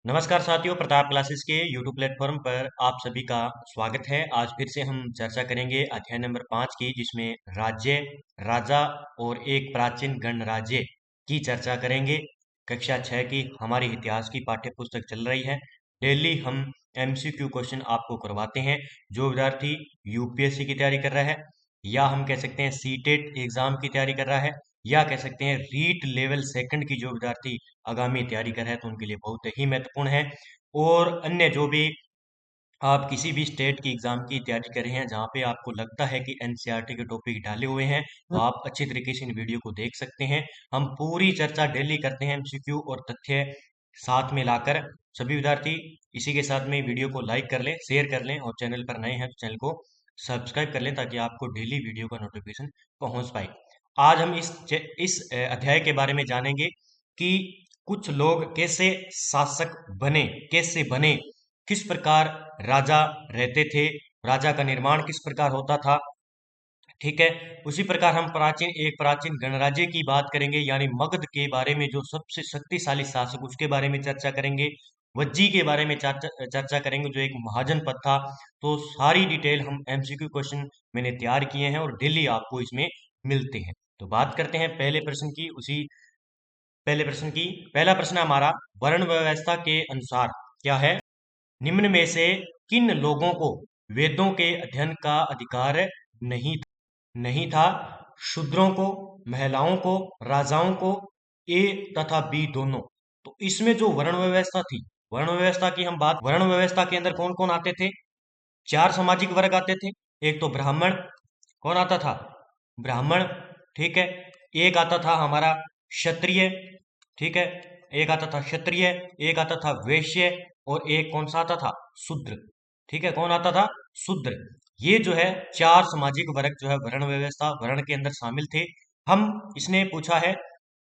नमस्कार साथियों, प्रताप क्लासेस के यूट्यूब प्लेटफॉर्म पर आप सभी का स्वागत है। आज फिर से हम चर्चा करेंगे अध्याय नंबर 5 की, जिसमें राज्य, राजा और एक प्राचीन गणराज्य की चर्चा करेंगे। कक्षा 6 की हमारी इतिहास की पाठ्य पुस्तक चल रही है। डेली हम एमसीक्यू क्वेश्चन आपको करवाते हैं। जो विद्यार्थी यूपीएससी की तैयारी कर रहा है, या हम कह सकते हैं सीटेट एग्जाम की तैयारी कर रहा है, या कह सकते हैं रीट लेवल सेकंड की जो विद्यार्थी आगामी तैयारी कर रहे हैं, तो उनके लिए बहुत ही महत्वपूर्ण है। और अन्य जो भी आप किसी भी स्टेट की एग्जाम की तैयारी कर रहे हैं, जहाँ पे आपको लगता है कि एनसीईआरटी के टॉपिक डाले हुए हैं, तो आप अच्छी तरीके से इन वीडियो को देख सकते हैं। हम पूरी चर्चा डेली करते हैं, एमसीक्यू और तथ्य साथ में लाकर। सभी विद्यार्थी इसी के साथ में वीडियो को लाइक कर लें, शेयर कर लें, और चैनल पर नए हैं तो चैनल को सब्सक्राइब कर लें, ताकि आपको डेली वीडियो का नोटिफिकेशन पहुंच पाए। आज हम इस अध्याय के बारे में जानेंगे कि कुछ लोग कैसे शासक बने, कैसे बने, किस प्रकार राजा रहते थे, राजा का निर्माण किस प्रकार होता था। ठीक है। उसी प्रकार हम एक प्राचीन गणराज्य की बात करेंगे, यानी मगध के बारे में, जो सबसे शक्तिशाली शासक, उसके बारे में चर्चा करेंगे। वज्जी के बारे में चर्चा करेंगे, जो एक महाजनपद था। तो सारी डिटेल हम एमसीक्यू क्वेश्चन मैंने तैयार किए हैं और डेली आपको इसमें मिलते हैं। तो बात करते हैं पहले प्रश्न की। पहले प्रश्न की पहला प्रश्न है हमारा, वर्ण व्यवस्था के अनुसार क्या है? निम्न में से किन लोगों को वेदों के अध्ययन का अधिकार नहीं था? शूद्रों को, महिलाओं को, राजाओं को, ए तथा बी दोनों। तो इसमें जो वर्ण व्यवस्था थी, वर्ण व्यवस्था के अंदर कौन कौन आते थे? चार सामाजिक वर्ग आते थे। एक तो ब्राह्मण, कौन आता था? ब्राह्मण। ठीक है। एक आता था हमारा क्षत्रिय। ठीक है। एक आता था क्षत्रिय, एक आता था वैश्य, और एक कौन सा आता था? शूद्र। ठीक है। कौन आता था? शूद्र। ये जो है चार सामाजिक वर्ग जो है वर्ण व्यवस्था, वर्ण के अंदर शामिल थे। हम इसने पूछा है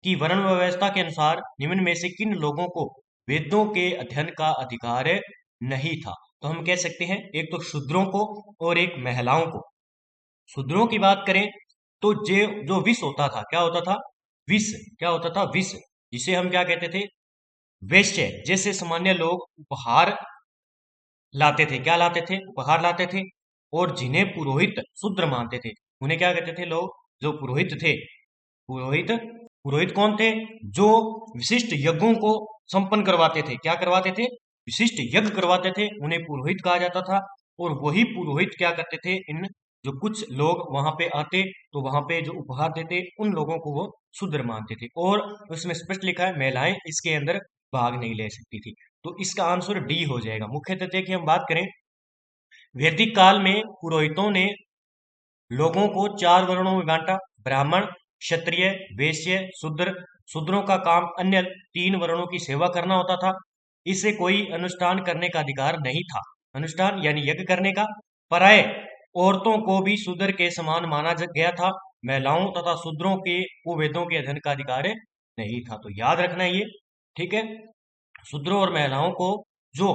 कि वर्ण व्यवस्था के अनुसार निम्न में से किन लोगों को वेदों के अध्ययन का अधिकार नहीं था? तो हम कह सकते हैं एक तो शूद्रों को और एक महिलाओं को। शूद्रों की बात करें तो जो विष होता था, क्या होता था? विष। क्या होता था? विष। जिसे हम क्या कहते थे? वैश्य। जैसे सामान्य लोग उपहार लाते थे, क्या लाते थे? उपहार लाते थे। और जिन्हें पुरोहित शूद्र मानते थे, उन्हें क्या कहते थे लोग? जो पुरोहित थे, पुरोहित। पुरोहित कौन थे? जो विशिष्ट यज्ञों को संपन्न करवाते थे। क्या करवाते थे? विशिष्ट यज्ञ करवाते थे, उन्हें पुरोहित कहा जाता था। और वही पुरोहित क्या करते थे? इन जो कुछ लोग वहां पे आते, तो वहां पे जो उपहार देते, उन लोगों को वो शूद्र मानते थे। और उसमें स्पष्ट लिखा है, महिलाएं इसके अंदर भाग नहीं ले सकती थी। तो इसका आंसर डी हो जाएगा। मुख्य तथ्य की हम बात करें, वैदिक काल में पुरोहितों ने लोगों को चार वर्णों में बांटा: ब्राह्मण, क्षत्रिय, वैश्य, शूद्र। शूद्रों का काम अन्य तीन वर्णों की सेवा करना होता था। इसे कोई अनुष्ठान करने का अधिकार नहीं था। अनुष्ठान यानी यज्ञ करने का। पराये औरतों को भी शूद्र के समान माना गया था। महिलाओं तथा शूद्रों के को वेदों के अध्ययन का अधिकार नहीं था। तो याद रखना है ये। ठीक है। शूद्रों और महिलाओं को जो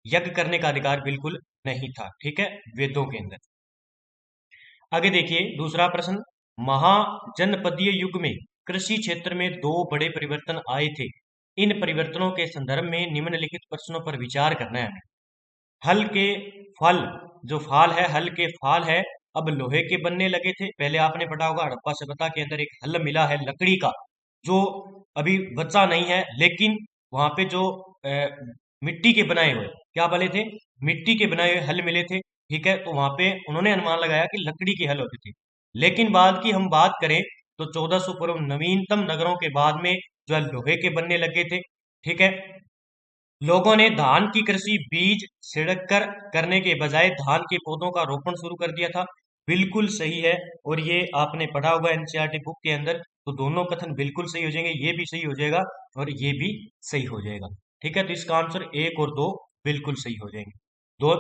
यज्ञ करने का अधिकार बिल्कुल नहीं था। ठीक है, वेदों के अंदर। आगे देखिए दूसरा प्रश्न, महाजनपदीय युग में कृषि क्षेत्र में दो बड़े परिवर्तन आए थे। इन परिवर्तनों के संदर्भ में निम्नलिखित प्रश्नों पर विचार करना है हमें। हल के फल, जो फाल है, हल के फाल है अब लोहे के बनने लगे थे। पहले आपने पढ़ा होगा हड़प्पा सभ्यता के अंदर एक हल मिला है लकड़ी का, जो अभी बचा नहीं है, लेकिन वहां पे जो अ, मिट्टी के बनाए हुए, क्या बने थे? मिट्टी के बनाए हुए हल मिले थे। ठीक है। तो वहां पे उन्होंने अनुमान लगाया कि लकड़ी के हल होते थे। लेकिन बाद की हम बात करें तो 1400 पूर्व नवीनतम नगरों के बाद में जो है लोहे के बनने लगे थे। ठीक है। लोगों ने धान की कृषि बीज छिड़क कर करने के बजाय धान के पौधों का रोपण शुरू कर दिया था। बिल्कुल सही है। और ये आपने पढ़ा होगा एनसीईआरटी बुक के अंदर। तो दोनों कथन बिल्कुल सही हो जाएंगे, ये भी सही हो जाएगा और ये भी सही हो जाएगा। ठीक है। तो इसका आंसर एक और दो बिल्कुल सही हो जाएंगे। दो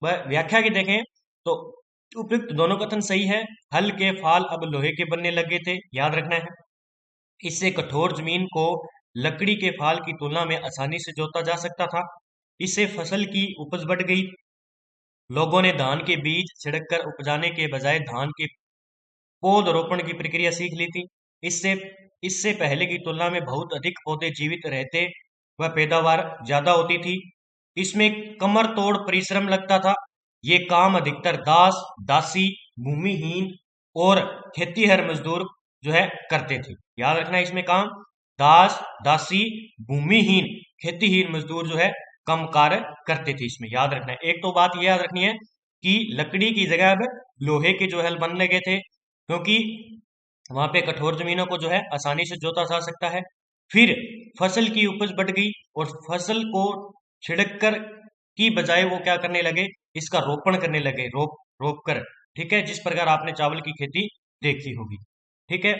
व्याख्या की देखें तो उपयुक्त दोनों कथन सही है। हल के फाल अब लोहे के बनने लगे थे, याद रखना है। इससे कठोर जमीन को लकड़ी के फाल की तुलना में आसानी से जोता जा सकता था। इससे फसल की उपज बढ़ गई। लोगों ने धान के बीज छिड़ककर उपजाने के बजाय धान के पौध रोपण की प्रक्रिया सीख ली थी। इससे इससे पहले की तुलना में बहुत अधिक पौधे जीवित रहते वह पैदावार ज्यादा होती थी। इसमें कमर तोड़ परिश्रम लगता था। ये काम अधिकतर दास दासी भूमिहीन और खेतीहर मजदूर जो है करते थे। याद रखना है, इसमें काम दास दासी भूमिहीन खेतीहीन मजदूर जो है कम कार्य करते थे। इसमें याद रखना है, एक तो बात यह याद रखनी है कि लकड़ी की जगह अब लोहे के जो हल बनने लगे थे, क्योंकि वहां पे कठोर जमीनों को जो है आसानी से जोता जा सकता है। फिर फसल की उपज बढ़ गई और फसल को छिड़क कर की बजाय वो क्या करने लगे, इसका रोपण करने लगे, रोप रोप कर। ठीक है, जिस प्रकार आपने चावल की खेती देखी होगी। ठीक है,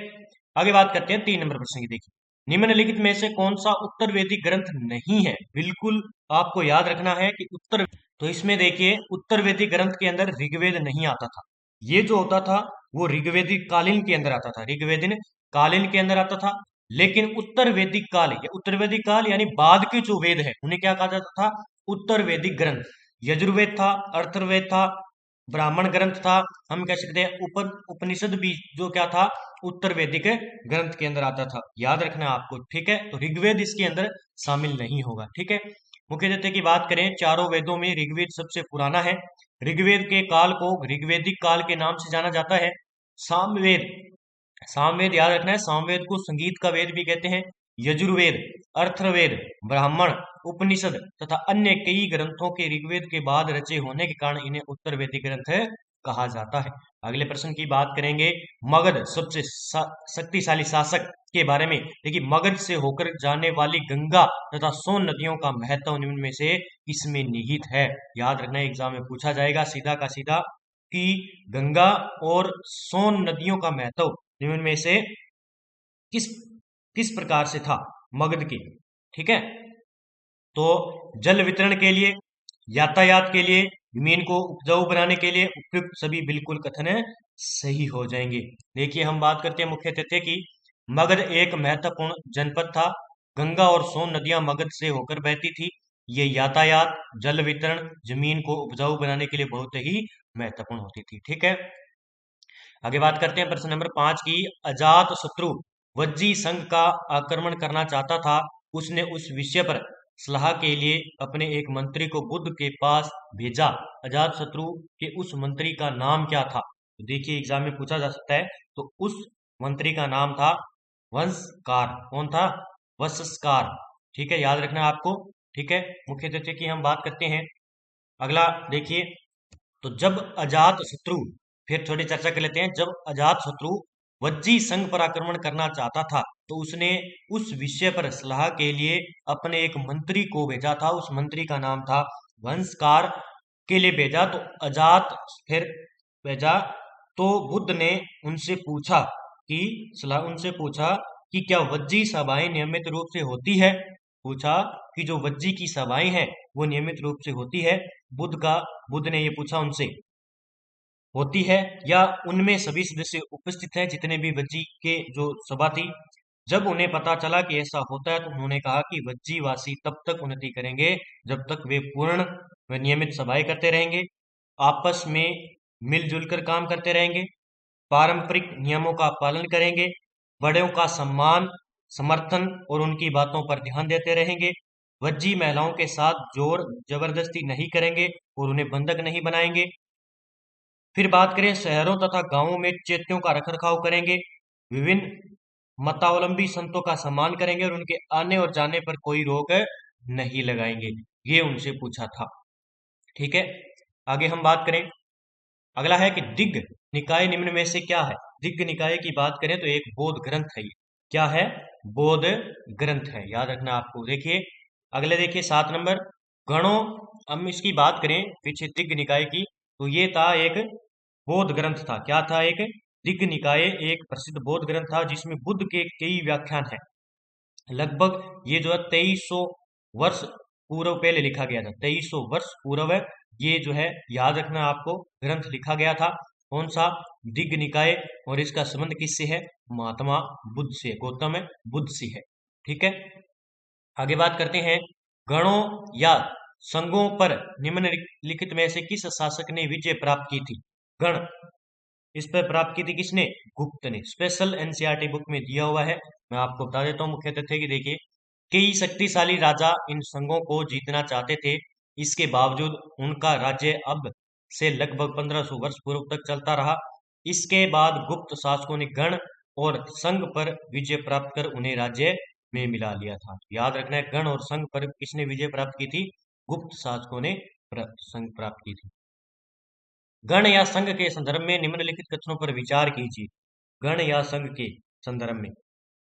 आगे बात करते हैं 3 नंबर प्रश्न की। देखिए, निम्नलिखित में से कौन सा उत्तर वैदिक ग्रंथ नहीं है। बिल्कुल आपको याद रखना है कि उत्तर, तो इसमें देखिए उत्तर वैदिक ग्रंथ के अंदर ऋग्वेद नहीं आता था। ये जो होता था वो ऋग्वेदिक कालीन के अंदर आता था, ऋग्वेदिन कालीन के अंदर आता था। लेकिन उत्तर वैदिक काल या उत्तर वैदिक काल यानी बाद के जो वेद है उन्हें क्या कहा जाता था, उत्तर वैदिक ग्रंथ। यजुर्वेद था, अर्थवेद था, ब्राह्मण ग्रंथ था, हम कह सकते हैं उपनिषद भी जो क्या था, उत्तर वैदिक ग्रंथ के अंदर आता था। याद रखना है आपको। ठीक है, तो ऋग्वेद इसके अंदर शामिल नहीं होगा। ठीक है, मुख्य तथ्य की बात करें, चारों वेदों में ऋग्वेद सबसे पुराना है। ऋग्वेद के काल को ऋग्वेदिक काल के नाम से जाना जाता है। सामवेद, सामवेद याद रखना है, सामवेद को संगीत का वेद भी कहते हैं। यजुर्वेद, अर्थवेद, ब्राह्मण, उपनिषद तथा अन्य कई ग्रंथों के ऋग्वेद के बाद रचे होने के कारण इन्हें उत्तर वैदिक ग्रंथ कहा जाता है। अगले प्रश्न की बात करेंगे, मगध सबसे शक्तिशाली शासक के बारे में। देखिए, मगध से होकर जाने वाली गंगा तथा सोन नदियों का महत्व निम्न में से इसमें निहित है। याद रखना, एग्जाम में पूछा जाएगा सीधा का सीधा कि गंगा और सोन नदियों का महत्व निम्न में से किस किस प्रकार से था मगध के। ठीक है, तो जल वितरण के लिए, यातायात के लिए, जमीन को उपजाऊ बनाने के लिए उपयुक्त सभी बिल्कुल कथन सही हो जाएंगे। देखिए, हम बात करते हैं मुख्य तथ्य की। मगध एक महत्वपूर्ण जनपद था। गंगा और सोन नदियां मगध से होकर बहती थी। ये यातायात, जल वितरण, जमीन को उपजाऊ बनाने के लिए बहुत ही महत्वपूर्ण होती थी। ठीक है, आगे बात करते हैं प्रश्न नंबर 5 की। अजात शत्रु वज्जी संघ का आक्रमण करना चाहता था। उसने उस विषय पर सलाह के लिए अपने एक मंत्री को बुद्ध के पास भेजा। अजात शत्रु के उस मंत्री का नाम क्या था। तो देखिए, एग्जाम में पूछा जा सकता है। तो उस मंत्री का नाम था वंशकार। कौन था, वंशकार। ठीक है, याद रखना है आपको। ठीक है, मुख्य तथ्य की हम बात करते हैं। अगला देखिए, तो जब अजात शत्रु, फिर थोड़ी चर्चा कर लेते हैं। जब अजात शत्रु वज्जी संघ पर आक्रमण करना चाहता था तो उसने उस विषय पर सलाह के लिए अपने एक मंत्री को भेजा था। उस मंत्री का नाम था वंशकार। के लिए भेजा तो अजात फिर भेजा, तो बुद्ध ने उनसे पूछा कि सलाह उनसे पूछा कि क्या वज्जी सभाएं नियमित रूप से होती है। पूछा कि जो वज्जी की सभाएं हैं वो नियमित रूप से होती है। बुद्ध ने ये पूछा उनसे, होती है या उनमें सभी सदस्य उपस्थित हैं, जितने भी वज्जी के जो सभा थी। जब उन्हें पता चला कि ऐसा होता है तो उन्होंने कहा कि वज्जीवासी तब तक उन्नति करेंगे जब तक वे पूर्ण व नियमित सभाएं करते रहेंगे, आपस में मिलजुल कर काम करते रहेंगे, पारंपरिक नियमों का पालन करेंगे, बड़ों का सम्मान समर्थन और उनकी बातों पर ध्यान देते रहेंगे, वज्जी महिलाओं के साथ जोर जबरदस्ती नहीं करेंगे और उन्हें बंधक नहीं बनाएंगे। फिर बात करें शहरों तथा गांवों में चैत्यों का रखरखाव करेंगे, विभिन्न मतावलंबी संतों का सम्मान करेंगे और उनके आने और जाने पर कोई रोक नहीं लगाएंगे। ये उनसे पूछा था। ठीक है, आगे हम बात करें। अगला है कि दिग्ग निकाय निम्न में से क्या है। दिग्ग निकाय की बात करें तो एक बौद्ध ग्रंथ है। ये क्या है, बौद्ध ग्रंथ है। याद रखना आपको। देखिए, अगले देखिए 7 नंबर, गणों। हम इसकी बात करें पीछे दिग्ग निकाय की, तो ये था एक बौद्ध ग्रंथ था। क्या था, एक दिग्ग निकाय एक प्रसिद्ध बौद्ध ग्रंथ था जिसमें बुद्ध के कई व्याख्यान हैं। लगभग ये जो है 2300 वर्ष पूर्व पहले लिखा गया था। 2300 वर्ष पूर्व है ये जो है, याद रखना आपको, ग्रंथ लिखा गया था। कौन सा, दिग्ग निकाय। और इसका संबंध किससे है, महात्मा बुद्ध से, गौतम बुद्ध से है। ठीक है, आगे बात करते हैं। गणों या संघों पर निम्नलिखित में से किस शासक ने विजय प्राप्त की थी। गण, इस पर प्राप्त की थी किसने, गुप्त ने। स्पेशल एनसीईआरटी बुक में दिया हुआ है, मैं आपको बता देता हूँ मुख्य तथ्य की। देखिए, कई शक्तिशाली राजा इन संघों को जीतना चाहते थे। इसके बावजूद उनका राज्य अब से लगभग 1500 वर्ष पूर्व तक चलता रहा। इसके बाद गुप्त शासकों ने गण और संघ पर विजय प्राप्त कर उन्हें राज्य में मिला लिया था। याद रखना है, गण और संघ पर किसने विजय प्राप्त की थी? गुप्त शासकों ने संघ प्राप्त की थी। गण या संघ के संदर्भ में निम्नलिखित कथनों पर विचार कीजिए। गण या संघ के संदर्भ में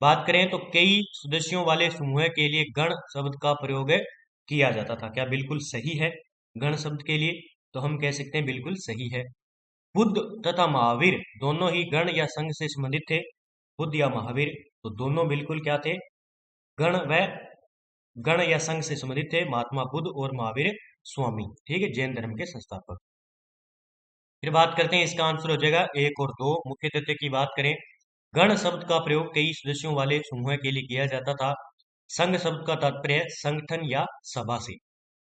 बात करें तो कई सदस्यों वाले समूह के लिए गण शब्द का प्रयोग किया जाता था। क्या बिल्कुल सही है? गण शब्द के लिए तो हम कह सकते हैं बिल्कुल सही है। बुद्ध तथा महावीर दोनों ही गण या संघ से संबंधित थे। बुद्ध या महावीर तो दोनों बिल्कुल क्या थे? गण या संघ से संबंधित थे। महात्मा बुद्ध और महावीर स्वामी, ठीक है, जैन धर्म के संस्थापक। फिर बात करते हैं, इसका आंसर हो जाएगा 1 और 2। मुख्य तथ्य की बात करें, गण शब्द का प्रयोग कई सदस्यों वाले समूह के लिए किया जाता था। संघ शब्द का तात्पर्य है संगठन या सभा से।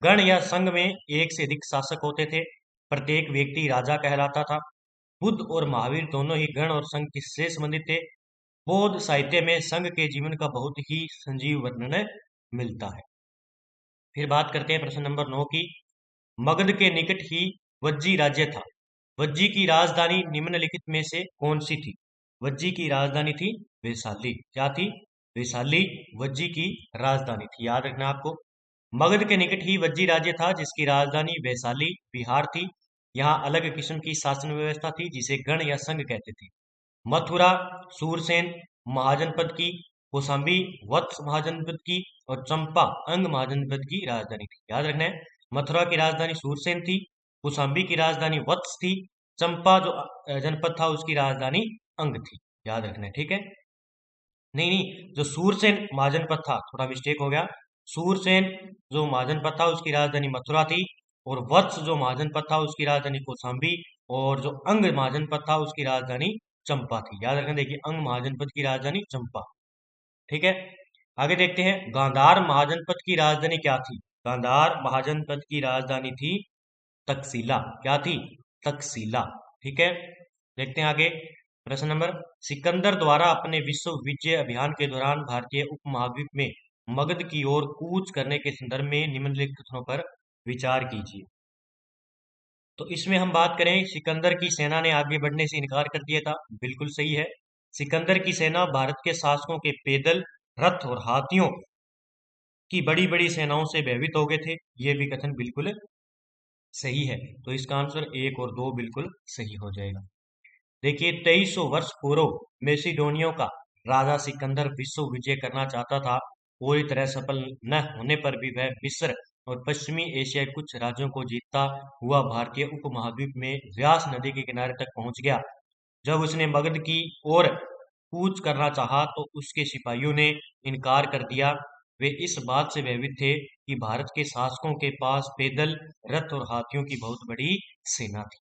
गण या संघ में एक से अधिक शासक होते थे। प्रत्येक व्यक्ति राजा कहलाता था। बुद्ध और महावीर दोनों ही गण और संघ से संबंधित थे। बौद्ध साहित्य में संघ के जीवन का बहुत ही संजीव वर्णन मिलता है। फिर बात करते हैं प्रश्न नंबर 9 की। मगध के निकट ही वज्जी राज्य था। वज्जी की राजधानी निम्नलिखित में से कौन सी थी? वज्जी की राजधानी थी वैशाली। क्या थी? वैशाली वज्जी की राजधानी थी। याद रखना आपको, मगध के निकट ही वज्जी राज्य था जिसकी राजधानी वैशाली बिहार थी। यहाँ अलग किस्म की शासन व्यवस्था थी जिसे गण या संघ कहते थे। मथुरा सूरसेन महाजनपद की, कौशाम्बी वत्स महाजनपद की और चंपा अंग महाजनपद की राजधानी थी। याद रखना है, मथुरा की राजधानी सूरसेन थी, कौशाम्बी की राजधानी वत्स थी, चंपा जो जनपद था उसकी राजधानी अंग थी। याद रखना है, ठीक है। नहीं नहीं, जो सूरसेन महाजनपद था, थोड़ा मिस्टेक हो गया। सूरसेन जो महाजनपद था उसकी राजधानी मथुरा थी, और वत्स जो महाजनपद था उसकी राजधानी कौशाम्बी, और जो अंग महाजनपद था उसकी राजधानी चंपा थी। याद रखना, देखिए अंग महाजनपद की राजधानी चंपा, ठीक है। आगे देखते हैं, गांधार महाजनपद की राजधानी क्या थी? गांधार महाजनपद की राजधानी थी तक्षशिला। क्या थी? तक्षशिला, ठीक है। देखते हैं आगे प्रश्न नंबर, सिकंदर द्वारा अपने विश्व विजय अभियान के दौरान भारतीय उपमहाद्वीप में मगध की ओर कूच करने के संदर्भ में निम्नलिखित कथनों पर विचार कीजिए। तो इसमें हम बात करें, सिकंदर की सेना ने आगे बढ़ने से इनकार कर दिया था। बिल्कुल सही है। सिकंदर की सेना भारत के शासकों के पैदल, रथ और हाथियों की बड़ी बड़ी सेनाओं से भयभीत हो गए थे। यह भी कथन बिल्कुल सही है। तो इसका आंसर 1 और 2 बिल्कुल सही हो जाएगा। देखिए, 2300 वर्ष पूर्व मैसिडोनिया का राजा सिकंदर विश्व विजय करना चाहता था। पूरी तरह सफल न होने पर भी वह मिस्र और पश्चिमी एशिया के कुछ राज्यों को जीतता हुआ भारतीय उपमहाद्वीप में व्यास नदी के किनारे तक पहुंच गया। जब उसने मगध की ओर कूच करना चाहा तो उसके सिपाहियों ने इनकार कर दिया। वे इस बात से भयभीत थे कि भारत के शासकों के पास पैदल, रथ और हाथियों की बहुत बड़ी सेना थी।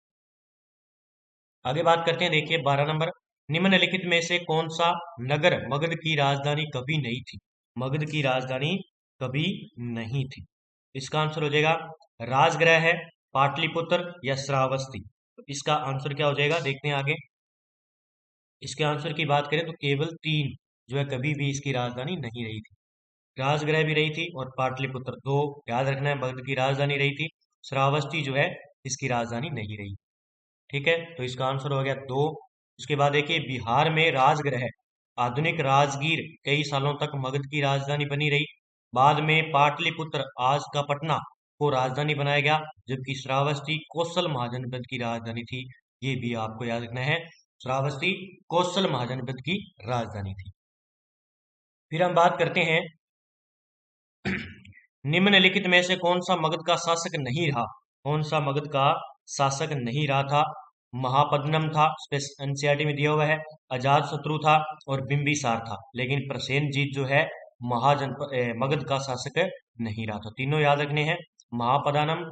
आगे बात करते हैं, देखिए 12 नंबर, निम्नलिखित में से कौन सा नगर मगध की राजधानी कभी नहीं थी? मगध की राजधानी कभी नहीं थी। इसका आंसर हो जाएगा राजगृह है, पाटलिपुत्र या श्रावस्ती। तो इसका आंसर क्या हो जाएगा, देखते हैं आगे। इसके आंसर की बात करें तो केवल 3 जो है कभी भी इसकी राजधानी नहीं रही थी। राजगृह भी रही थी और पाटलिपुत्र 2, याद रखना है, मगध की राजधानी रही थी। श्रावस्ती जो है इसकी राजधानी नहीं रही। ठीक है, तो इसका आंसर हो गया 2। उसके बाद देखिए, बिहार में राजगृह आधुनिक राजगीर कई सालों तक मगध की राजधानी बनी रही। बाद में पाटलिपुत्र आज का पटना को राजधानी बनाया गया, जबकि श्रावस्ती कौशल महाजनपद की राजधानी थी। ये भी आपको याद रखना है, श्रावस्ती कौशल महाजनपद की राजधानी थी। फिर हम बात करते हैं, निम्नलिखित में से कौन सा मगध का शासक नहीं रहा? कौन सा मगध का शासक नहीं रहा था? महापद्मनम था, एनसीईआरटी में दिया हुआ है। अजात शत्रु था और बिंबिसार था। लेकिन प्रसेनजीत जो है मगध का शासक नहीं रहा था। तीनों याद रखने हैं, महापदानम,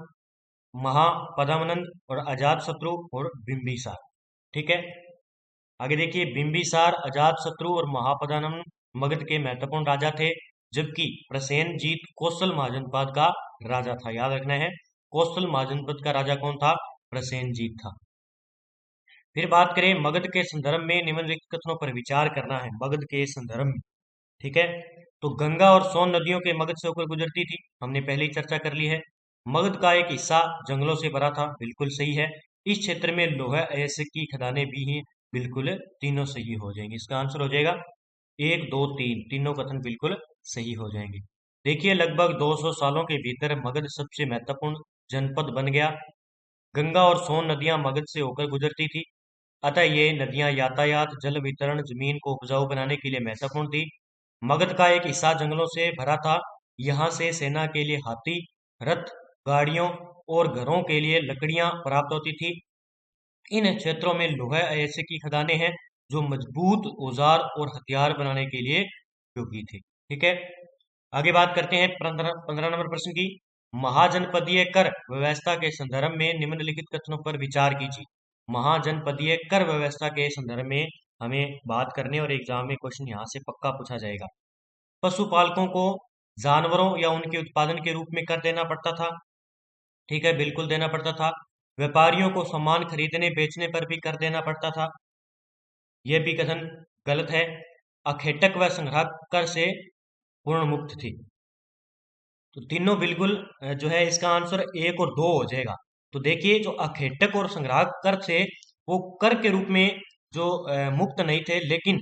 महापद्मनंद और अजात शत्रु और बिंबिसार। ठीक है, आगे देखिए, बिंबिसार, अजात शत्रु और महापदानम मगध के महत्वपूर्ण राजा थे, जबकि प्रसेनजीत कौशल महाजनपद का राजा था। याद रखना है, कौशल महाजनपद का राजा कौन था? प्रसेनजीत था। फिर बात करें, मगध के संदर्भ में निम्नलिखित कथनों पर विचार करना है। मगध के संदर्भ में, ठीक है, तो गंगा और सोन नदियों के मगध से होकर गुजरती थी, हमने पहले ही चर्चा कर ली है। मगध का एक हिस्सा जंगलों से भरा था, बिल्कुल सही है। इस क्षेत्र में लोहा अयस्क की खदानें भी हैं, बिल्कुल तीनों सही हो जाएंगे। इसका आंसर हो जाएगा एक, दो, तीन, तीनों कथन बिल्कुल सही हो जाएंगे। देखिए, लगभग 200 सालों के भीतर मगध सबसे महत्वपूर्ण जनपद बन गया। गंगा और सोन नदियां मगध से होकर गुजरती थी, अतः ये नदियां यातायात, जल वितरण, जमीन को उपजाऊ बनाने के लिए महत्वपूर्ण थी। मगध का एक हिस्सा जंगलों से भरा था, यहाँ से सेना के लिए हाथी, रथ, गाड़ियों और घरों के लिए लकड़ियां प्राप्त होती थी। इन क्षेत्रों में लोहा अयस्क की खदानें हैं, जो मजबूत औजार और हथियार बनाने के लिए उपयोगी थे। ठीक है, आगे बात करते हैं 15 नंबर प्रश्न की। महाजनपदीय कर व्यवस्था के संदर्भ में निम्नलिखित कथनों पर विचार कीजिए। महाजनपदीय कर व्यवस्था के संदर्भ में हमें बात करने, और एग्जाम में क्वेश्चन यहाँ से पक्का पूछा जाएगा। पशुपालकों को जानवरों या उनके उत्पादन के रूप में कर देना पड़ता था। ठीक है, बिल्कुल देना पड़ता था। व्यापारियों को सामान खरीदने बेचने पर भी कर देना पड़ता था, यह भी कथन गलत है। अखेटक व संग्राहक कर से पूर्ण मुक्त थी। तो तीनों बिल्कुल जो है इसका आंसर एक और दो हो जाएगा। तो देखिए, जो अखेटक और संग्राहक कर थे वो कर के रूप में जो मुक्त नहीं थे, लेकिन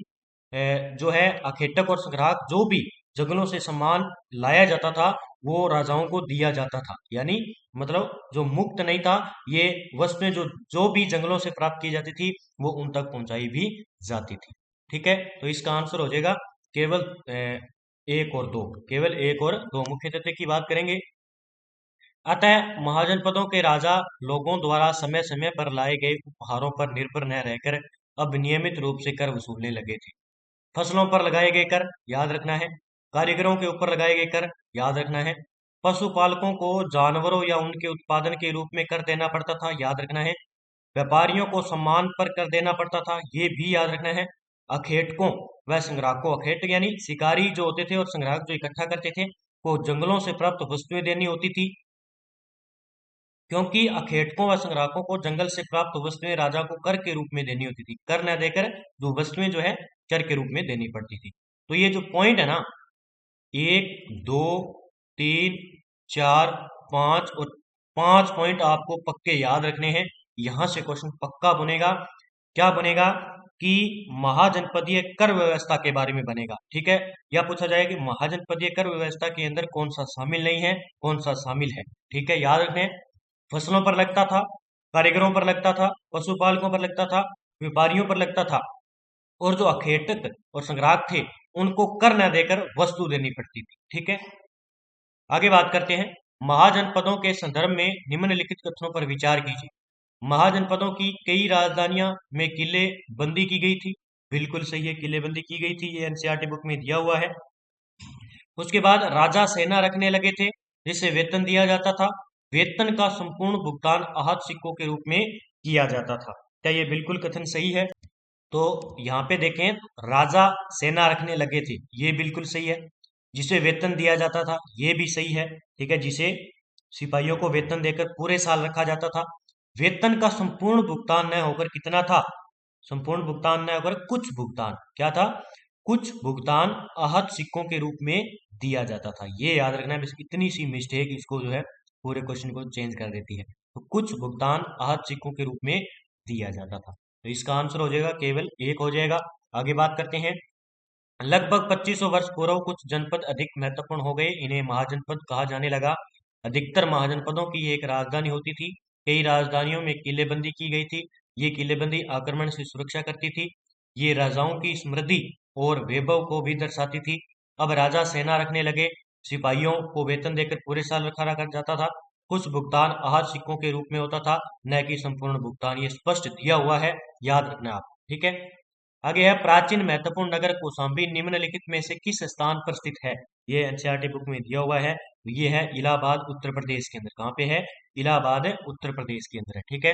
जो है अखेटक और संग्राहक जो भी जंगलों से सामान लाया जाता था वो राजाओं को दिया जाता था, यानी मतलब जो मुक्त नहीं था, ये वस्तुएं जो जो भी जंगलों से प्राप्त की जाती थी वो उन तक पहुंचाई भी जाती थी। ठीक है, तो इसका आंसर हो जाएगा केवल एक और दो, केवल एक और दो। मुख्य तथ्य की बात करेंगे। अतः महाजनपदों के राजा लोगों द्वारा समय समय पर लाए गए उपहारों पर निर्भर न रहकर अब नियमित रूप से कर वसूलने लगे थे। फसलों पर लगाए गए कर, याद रखना है। कारीगरों के ऊपर लगाए गए कर, याद रखना है। पशुपालकों को जानवरों या उनके उत्पादन के रूप में कर देना पड़ता था, याद रखना है। व्यापारियों को सम्मान पर कर देना पड़ता था, ये भी याद रखना है। अखेटकों व संग्राहकों, अखेट यानी शिकारी जो होते थे और संग्राहक जो इकट्ठा करते थे, को जंगलों से प्राप्त वस्तुएं देनी होती थी, क्योंकि अखेटकों व संग्राहकों को जंगल से प्राप्त वस्तुएं राजा को कर के रूप में देनी होती थी। कर न देकर जो वस्तुएं जो है कर के रूप में देनी पड़ती थी। तो ये जो पॉइंट है ना, एक, दो, तीन, चार, पांच, और 5 पॉइंट आपको पक्के याद रखने हैं। यहां से क्वेश्चन पक्का बनेगा। क्या बनेगा कि महाजनपदीय कर व्यवस्था के बारे में बनेगा। ठीक है, या पूछा जाएगा कि महाजनपदीय कर व्यवस्था के अंदर कौन सा शामिल नहीं है, कौन सा शामिल है। ठीक है, याद रखने। फसलों पर लगता था, कारीगरों पर लगता था, पशुपालकों पर लगता था, व्यापारियों पर लगता था, और जो अखेटक और संग्राहक थे उनको कर न देकर वस्तु देनी पड़ती थी। ठीक है, आगे बात करते हैं। महाजनपदों के संदर्भ में निम्नलिखित कथनों पर विचार कीजिए। महाजनपदों की कई राजधानियां में किले बंदी की गई थी, बिल्कुल सही है, किले बंदी की गई थी, ये एनसीईआरटी बुक में दिया हुआ है। उसके बाद राजा सेना रखने लगे थे, जिसे वेतन दिया जाता था। वेतन का संपूर्ण भुगतान आहत सिक्कों के रूप में किया जाता था। क्या ये बिल्कुल कथन सही है? तो यहाँ पे देखें, राजा सेना रखने लगे थे, ये बिल्कुल सही है। जिसे वेतन दिया जाता था, ये भी सही है। ठीक है, जिसे सिपाहियों को वेतन देकर पूरे साल रखा जाता था। वेतन का संपूर्ण भुगतान न होकर कितना था? संपूर्ण भुगतान न होकर कुछ भुगतान, क्या था? कुछ भुगतान आहत सिक्कों के रूप में दिया जाता था। ये याद रखना है, बस इतनी सी मिस्टेक इसको जो है पूरे क्वेश्चन को चेंज कर देती है। तो कुछ भुगतान आहत सिक्कों के रूप में दिया जाता था। तो इसका आंसर हो जाएगा केवल एक हो जाएगा। आगे बात करते हैं। लगभग 2500 वर्ष पूर्व कुछ जनपद अधिक महत्वपूर्ण हो गए, इन्हें महाजनपद कहा जाने लगा। अधिकतर महाजनपदों की एक राजधानी होती थी। कई राजधानियों में किलेबंदी की गई थी। ये किलेबंदी आक्रमण से सुरक्षा करती थी। ये राजाओं की समृद्धि और वैभव को भी दर्शाती थी। अब राजा सेना रखने लगे, सिपाहियों को वेतन देकर पूरे साल रखा रखा जाता था। कुछ भुगतान आहत सिक्कों के रूप में होता था, न कि संपूर्ण भुगतान। ये स्पष्ट दिया हुआ है, याद रखना आप। ठीक है, आगे है प्राचीन महत्वपूर्ण नगर कौशाम्बी निम्नलिखित में से किस स्थान पर स्थित है? ये एनसीईआरटी बुक में दिया हुआ है। ये है इलाहाबाद, उत्तर प्रदेश के अंदर। कहाँ पे है? इलाहाबाद उत्तर प्रदेश के अंदर है। ठीक है,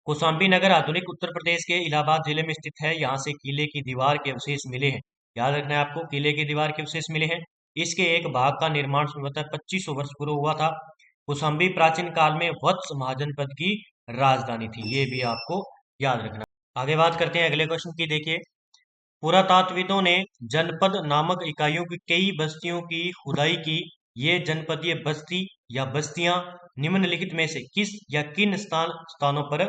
कौशाम्बी नगर आधुनिक उत्तर प्रदेश के इलाहाबाद जिले में स्थित है। यहाँ से किले की दीवार के अवशेष मिले हैं। याद रखना है आपको, किले की दीवार के अवशेष मिले हैं। इसके एक भाग का निर्माण संभवतः 2500 वर्ष पूर्व हुआ था। कौशाम्बी प्राचीन काल में वत्स महाजनपद की राजधानी थी, ये भी आपको याद रखना। आगे बात करते हैं अगले क्वेश्चन की। देखिए, पुरातात्विदों ने जनपद नामक इकाइयों की कई बस्तियों की खुदाई की। ये जनपदीय बस्ती या बस्तियां निम्नलिखित में से किस या किन स्थानों पर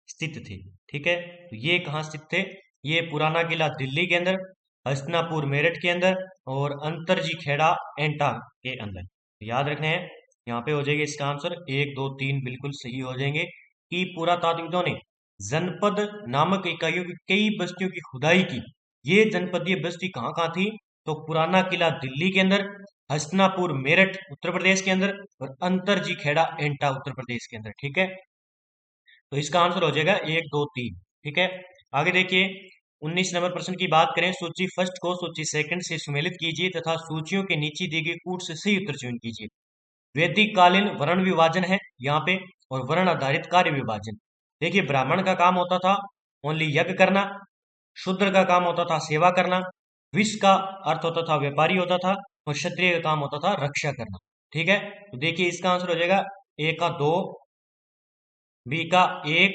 स्थित थे? ठीक है, तो ये कहाँ स्थित थे? ये पुराना किला दिल्ली के अंदर, हस्तिनापुर मेरठ के अंदर और अंतरजी खेड़ा एंटा के अंदर। याद रखना है, यहाँ पे हो जाएगा इसका आंसर 1 2 3 बिल्कुल सही हो जाएंगे कि पुरातात्विदों ने जनपद नामक इकाइयों की कई बस्तियों की खुदाई की। ये जनपदीय बस्ती कहाँ कहाँ थी? तो पुराना किला दिल्ली के अंदर, हस्तिनापुर मेरठ उत्तर प्रदेश के अंदर और अंतरजी खेड़ा एंटा उत्तर प्रदेश के अंदर। ठीक है, तो इसका आंसर हो जाएगा 1 2 3। ठीक है, आगे देखिए 19 नंबर प्रश्न की बात करें। सूची फर्स्ट को सूची सेकंड से सुमेलित कीजिए तथा सूचियों के नीचे दी गई कूट से सही उत्तर चयन कीजिए। वैदिक कालीन वर्ण विभाजन है यहाँ पे और वर्ण आधारित कार्य विभाजन। देखिए, ब्राह्मण का काम होता था ओनली यज्ञ करना, शूद्र का काम होता था सेवा करना, विष का अर्थ होता था व्यापारी होता था और क्षत्रिय का काम होता था रक्षा करना। ठीक है, तो देखिए इसका आंसर हो जाएगा ए का 2, बी का 1,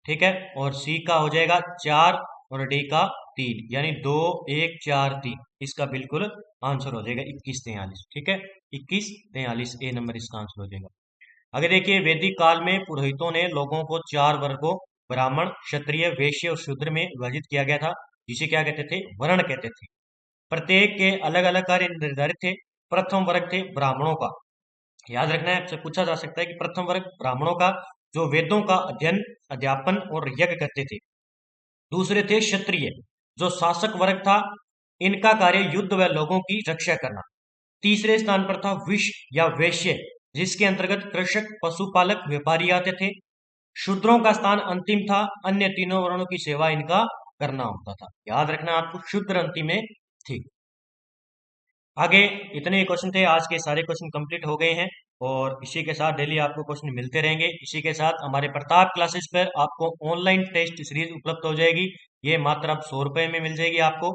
ठीक है, और सी का हो जाएगा 4 और डी का 3, यानी 2 1 4 3। इसका बिल्कुल आंसर हो जाएगा 21 43। ठीक है, 21 43 ए नंबर इसका आंसर हो जाएगा। आगे देखिए, वैदिक काल में पुरोहितों ने लोगों को 4 वर्गों ब्राह्मण, क्षत्रिय, वैश्य और शूद्र में विभाजित किया गया था, जिसे क्या कहते थे? वर्ण कहते थे। प्रत्येक के अलग अलग कार्य निर्धारित थे। प्रथम वर्ग थे ब्राह्मणों का। याद रखना है, आपसे पूछा जा सकता है कि प्रथम वर्ग ब्राह्मणों का, जो वेदों का अध्ययन, अध्यापन और यज्ञ करते थे। दूसरे थे क्षत्रिय, जो शासक वर्ग था, इनका कार्य युद्ध व लोगों की रक्षा करना। तीसरे स्थान पर था विष या वैश्य, जिसके अंतर्गत कृषक, पशुपालक, व्यापारी आते थे। शूद्रों का स्थान अंतिम था, अन्य तीनों वर्णों की सेवा इनका करना होता था। याद रखना आपको, शूद्र अंतिम में थी। आगे इतने ही क्वेश्चन थे, आज के सारे क्वेश्चन कंप्लीट हो गए हैं और इसी के साथ डेली आपको क्वेश्चन मिलते रहेंगे। इसी के साथ हमारे प्रताप क्लासेस पर आपको ऑनलाइन टेस्ट सीरीज उपलब्ध हो जाएगी। ये मात्र अब 100 रुपए में मिल जाएगी आपको।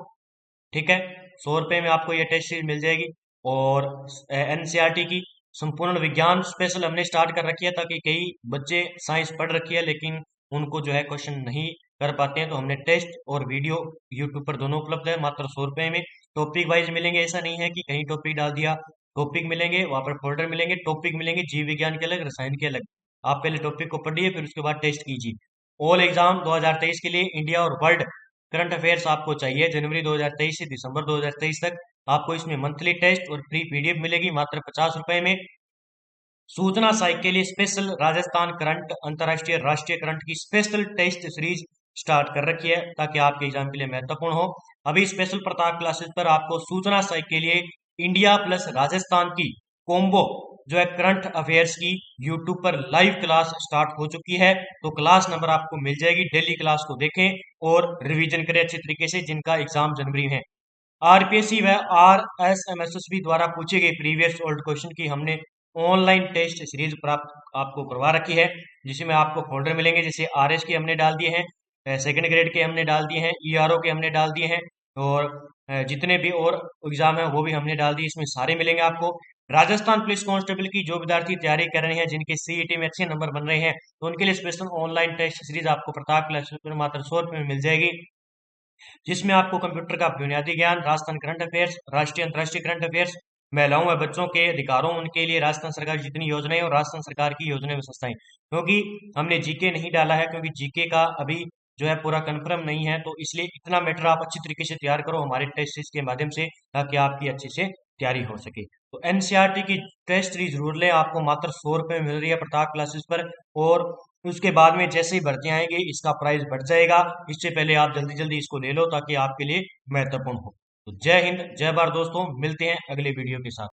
ठीक है, 100 रुपए में आपको ये टेस्ट सीरीज मिल जाएगी। और एनसीईआरटी की संपूर्ण विज्ञान स्पेशल हमने स्टार्ट कर रखी है, ताकि कई बच्चे साइंस पढ़ रखी है लेकिन उनको जो है क्वेश्चन नहीं कर पाते हैं, तो हमने टेस्ट और वीडियो यूट्यूब पर दोनों उपलब्ध है मात्र 100 रुपए में। टॉपिक वाइज मिलेंगे, ऐसा नहीं है कि कहीं टॉपिक डाल दिया। टॉपिक मिलेंगे, वहां पर फोल्डर मिलेंगे, टॉपिक मिलेंगे, जीव विज्ञान के अलग, रसायन के अलग। आप पहले टॉपिक को पढ़िए, फिर उसके बाद टेस्ट कीजिए। ऑल एग्जाम 2023 के लिए इंडिया और वर्ल्ड करंट अफेयर्स आपको चाहिए जनवरी 2023 से दिसंबर 2023 तक। आपको इसमें मंथली टेस्ट और फ्री पीडीएफ मिलेगी मात्र 50 रुपए में। सूचना सहायक के लिए स्पेशल राजस्थान करंट, अंतरराष्ट्रीय, राष्ट्रीय करंट की स्पेशल टेस्ट सीरीज स्टार्ट कर रखी है, ताकि आपके एग्जाम के लिए महत्वपूर्ण हो। अभी स्पेशल प्रताप क्लासेस पर आपको सूचना सहायक के लिए इंडिया प्लस राजस्थान की कॉम्बो जो है करंट अफेयर्स की यूट्यूब पर लाइव क्लास स्टार्ट हो चुकी है। तो क्लास नंबर आपको मिल जाएगी, डेली क्लास को देखें और रिवीजन करें अच्छे तरीके से, जिनका एग्जाम जनवरी में है। आरपीएससी व आरएसएमएसएसबी द्वारा पूछे गए प्रीवियस ओल्ड क्वेश्चन की हमने ऑनलाइन टेस्ट सीरीज प्राप्त आपको करवा रखी है, जिसमें आपको फोल्डर मिलेंगे। जैसे आरएस के हमने डाल दिए हैं, सेकंड ग्रेड के हमने डाल दिए हैं, ईआरओ के हमने डाल दिए हैं और जितने भी और एग्जाम है वो भी हमने डाल दिए, इसमें सारे मिलेंगे आपको। राजस्थान पुलिस कांस्टेबल की जो विद्यार्थी तैयारी कर रहे हैं, जिनके सीईटी में अच्छे नंबर बन रहे हैं, तो उनके लिए स्पेशल ऑनलाइन टेस्ट सीरीज आपको प्रताप क्लास पर मात्र 100 रुपए में मिल जाएगी, जिसमें आपको कंप्यूटर का बुनियादी ज्ञान, राजस्थान करंट अफेयर्स, राष्ट्रीय अंतर्राष्ट्रीय करंट अफेयर्स, महिलाओं व बच्चों के अधिकारों उनके लिए राजस्थान सरकार की जितनी योजनाएं और राजस्थान सरकार की योजनाएं व्यवस्थाएं। क्योंकि हमने जीके नहीं डाला है, क्योंकि जीके का अभी जो है पूरा कंफर्म नहीं है, तो इसलिए इतना मैटर आप अच्छी तरीके से तैयार करो हमारे टेस्ट सीरीज के माध्यम से, ताकि आपकी अच्छे से तैयारी हो सके। तो एनसीईआरटी की टेस्ट सीरीज जरूर लें, आपको मात्र 100 रुपए में मिल रही है प्रताप क्लासेस पर। और उसके बाद में जैसे ही भर्ती आएंगे इसका प्राइस बढ़ जाएगा, इससे पहले आप जल्दी जल्दी इसको ले लो ताकि आपके लिए महत्वपूर्ण हो। तो जय हिंद, जय भारत दोस्तों, मिलते हैं अगले वीडियो के साथ।